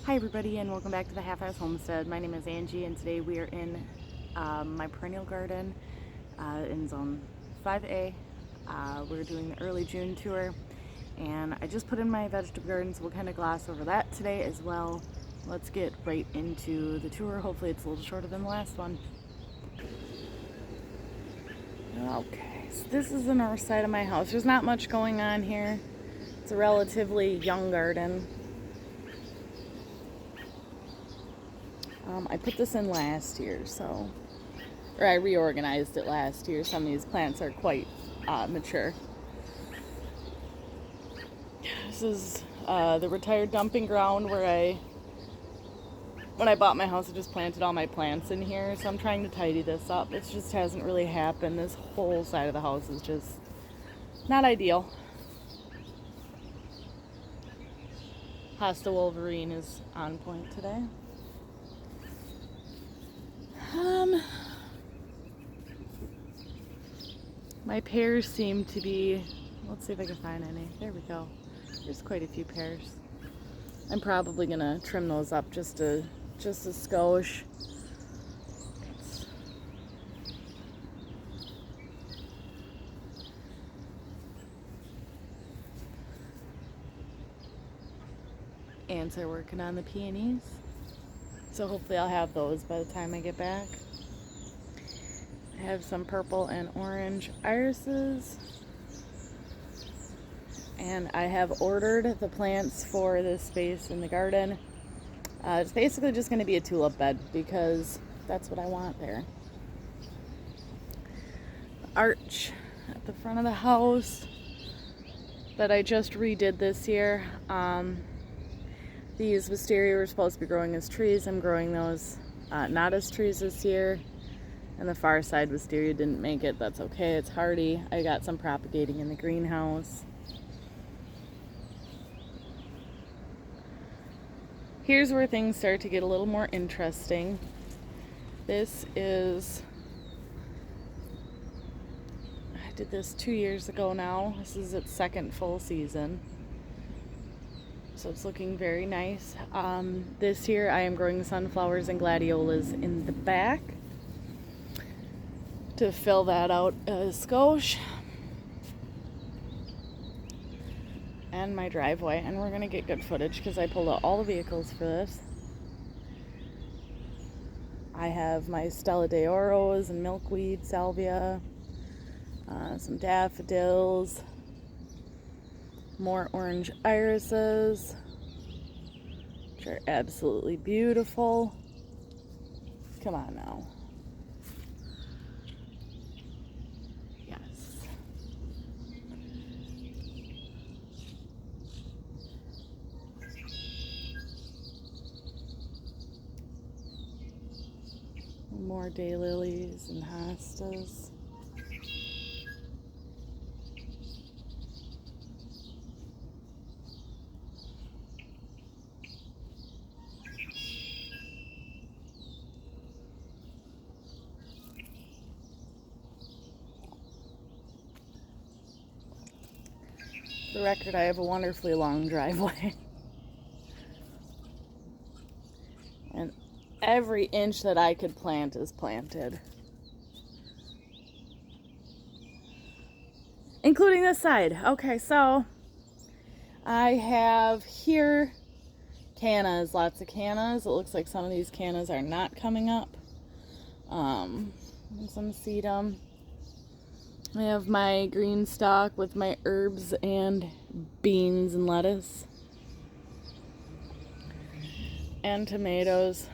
Hi everybody and welcome back to the Half-House Homestead. My name is Angie and today we are in my perennial garden in zone 5A. We're doing the early June tour and I just put in my vegetable garden, so we'll kind of gloss over that today as well. Let's get right into the tour. Hopefully it's a little shorter than the last one. Okay, so this is the north side of my house. There's not much going on here. It's a relatively young garden. I put this in last year, or I reorganized it last year. Some of these plants are quite mature. This is the retired dumping ground where when I bought my house, I just planted all my plants in here. So I'm trying to tidy this up. It just hasn't really happened. This whole side of the house is just not ideal. Hosta Wolverine is on point today. My pears seem to be, let's see if I can find any. There we go. There's quite a few pears. I'm probably gonna trim those up just a skosh. Ants are working on the peonies, so hopefully I'll have those by the time I get back. I have some purple and orange irises, and I have ordered the plants for this space in the garden. It's basically just going to be a tulip bed because that's what I want there. The arch at the front of the house that I just redid this year. These wisteria were supposed to be growing as trees. I'm growing those not as trees this year. And the far side wisteria didn't make it. That's okay, it's hardy. I got some propagating in the greenhouse. Here's where things start to get a little more interesting. This is, I did this 2 years ago now. This is its second full season. So it's looking very nice. This year I am growing sunflowers and gladiolas in the back to fill that out a skosh. And my driveway, and we're gonna get good footage because I pulled out all the vehicles for this. I have my Stella de Oros and milkweed, salvia, some daffodils, more orange irises, which are absolutely beautiful. Come on now. More daylilies and hostas. For the record, I have a wonderfully long driveway. And every inch that I could plant is planted. Including this side. Okay, so I have here cannas, lots of cannas. It looks like some of these cannas are not coming up. And some sedum. I have my green stalk with my herbs and beans and lettuce. And tomatoes.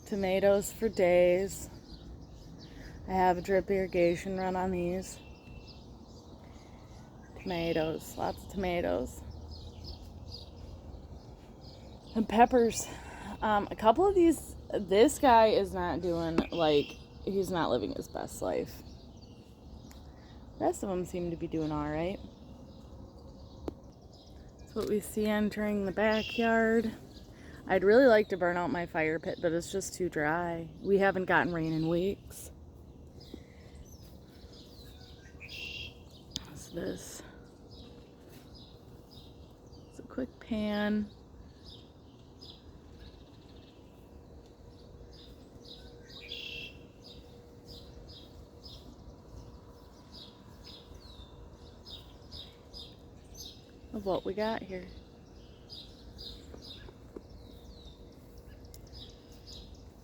Tomatoes for days. I have a drip irrigation run on these. Tomatoes, lots of tomatoes. And peppers. A couple of these, this guy is not doing, he's not living his best life. The rest of them seem to be doing alright. That's what we see entering the backyard. I'd really like to burn out my fire pit, but it's just too dry. We haven't gotten rain in weeks. What's this? It's a quick pan. of what we got here.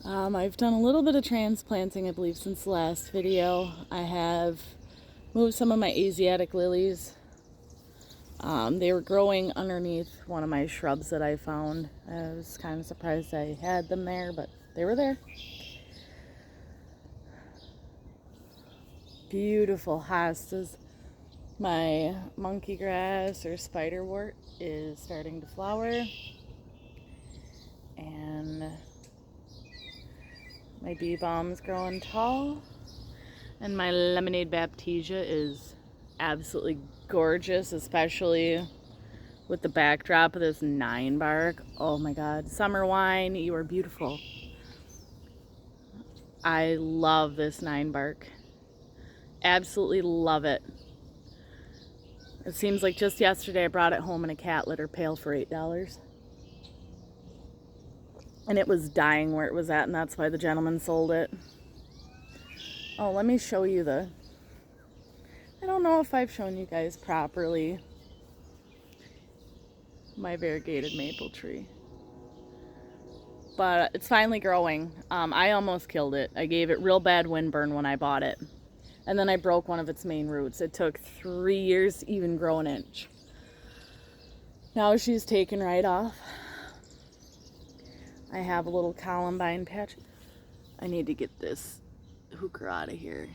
I've done a little bit of transplanting, I believe, since the last video. I have moved some of my Asiatic lilies. They were growing underneath one of my shrubs that I found. I was kind of surprised I had them there, but they were there. Beautiful hostas. My monkey grass or spiderwort is starting to flower. And my bee balm's growing tall. And my lemonade baptisia is absolutely gorgeous, especially with the backdrop of this 9 bark. Oh my god. Summer wine, you are beautiful. I love this 9 bark. Absolutely love it. It seems like just yesterday I brought it home in a cat litter pail for $8. And it was dying where it was at, and that's why the gentleman sold it. Oh, let me show you I don't know if I've shown you guys properly my variegated maple tree. But it's finally growing. I almost killed it. I gave it real bad windburn when I bought it. And then I broke one of its main roots. It took 3 years to even grow an inch. Now she's taken right off. I have a little columbine patch. I need to get this hooker out of here.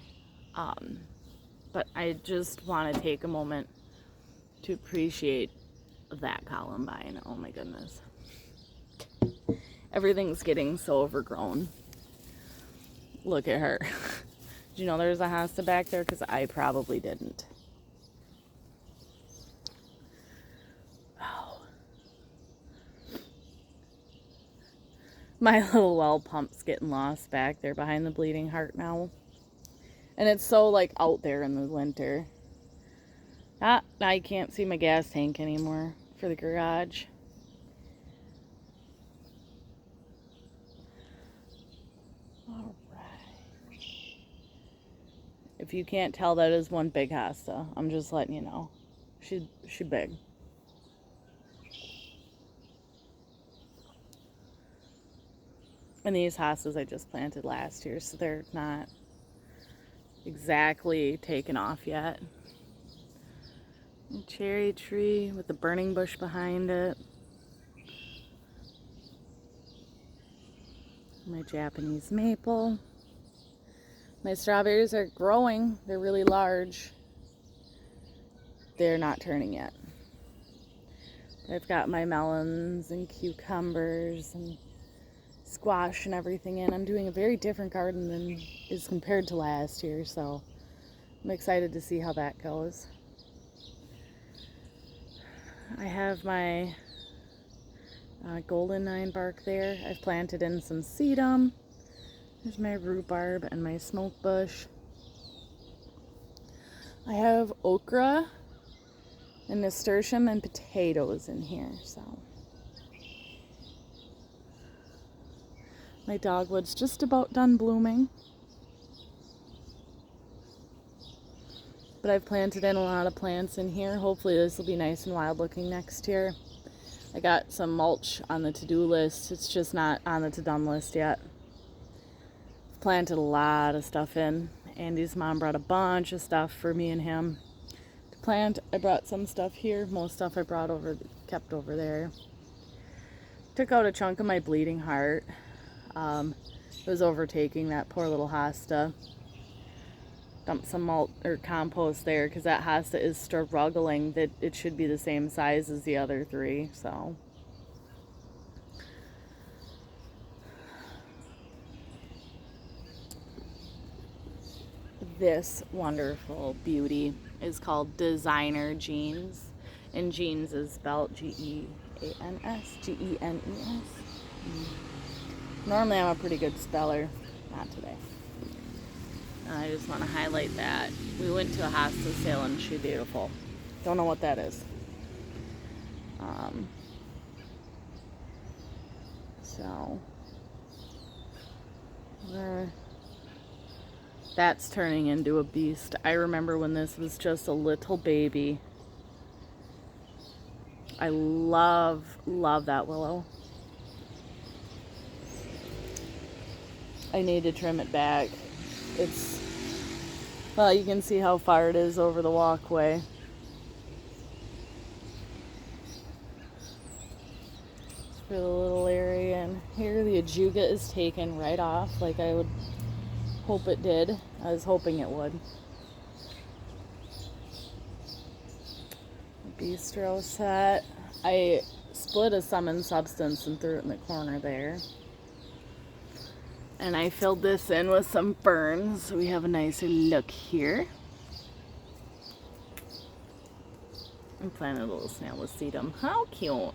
But I just want to take a moment to appreciate that columbine. Oh my goodness. Everything's getting so overgrown. Look at her. Did you know there's a hosta back there? Because I probably didn't. Oh. My little well pump's getting lost back there behind the bleeding heart now. And it's so like out there in the winter. Now you can't see my gas tank anymore for the garage. Alright. If you can't tell, that is one big hosta. I'm just letting you know. She's big. And these hostas I just planted last year, so they're not exactly taken off yet. A cherry tree with a burning bush behind it. My Japanese maple. My strawberries are growing. They're really large. They're not turning yet. I've got my melons and cucumbers and squash and everything in. I'm doing a very different garden than is compared to last year, so I'm excited to see how that goes. I have my golden 9 bark there. I've planted in some sedum. There's my rhubarb and my smoke bush. I have okra and nasturtium and potatoes in here, so. My dogwood's just about done blooming. But I've planted in a lot of plants in here. Hopefully this will be nice and wild looking next year. I got some mulch on the to-do list. It's just not on the to-done list yet. I've planted a lot of stuff in. Andy's mom brought a bunch of stuff for me and him to plant. I brought some stuff here. Most stuff I brought kept over there. Took out a chunk of my bleeding heart. It was overtaking that poor little hosta. Dumped some mulch or compost there because that hosta is struggling. That it should be the same size as the other 3. So this wonderful beauty is called Designer Jeans, and jeans is spelled G-E-A-N-S, G-E-N-E-S. Normally I'm a pretty good speller, not today. I just want to highlight that. We went to a hosta sale and she's beautiful. Don't know what that is. So that's turning into a beast. I remember when this was just a little baby. I love that willow. I need to trim it back. It's, well, you can see how far it is over the walkway. Just for the little area, and here the ajuga is taken right off like I would hope it did. I was hoping it would. Bistro set. I split a Summon Substance and threw it in the corner there. And I filled this in with some ferns, so we have a nicer look here. I planted a little snail with sedum. How cute!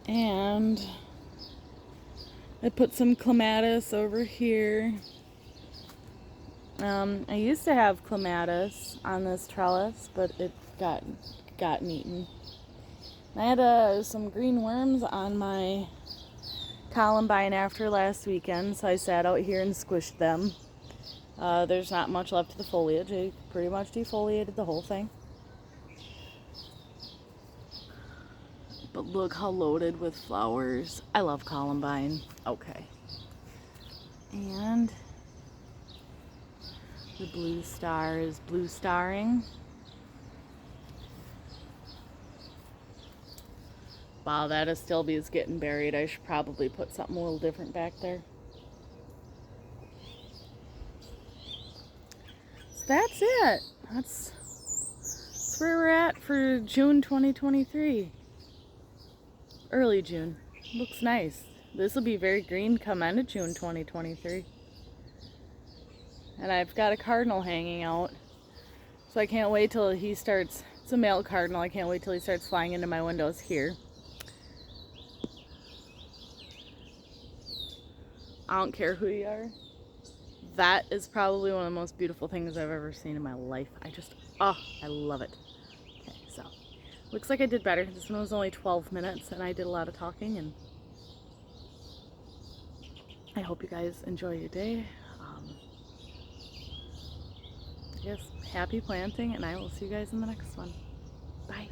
And I put some clematis over here. I used to have clematis on this trellis, but it got eaten. I had some green worms on my columbine after last weekend, so I sat out here and squished them. There's not much left of the foliage. I pretty much defoliated the whole thing. But look how loaded with flowers. I love columbine. Okay. And the blue star is blue starring. Wow, that Astilbe is getting buried. I should probably put something a little different back there. So that's it. That's where we're at for June 2023. Early June. Looks nice. This will be very green come end of June 2023. And I've got a cardinal hanging out. So I can't wait till he starts. It's a male cardinal. I can't wait till he starts flying into my windows here. I don't care who you are. That is probably one of the most beautiful things I've ever seen in my life. I love it. Okay, so looks like I did better. This one was only 12 minutes and I did a lot of talking, and I hope you guys enjoy your day. I guess happy planting, and I will see you guys in the next one. Bye.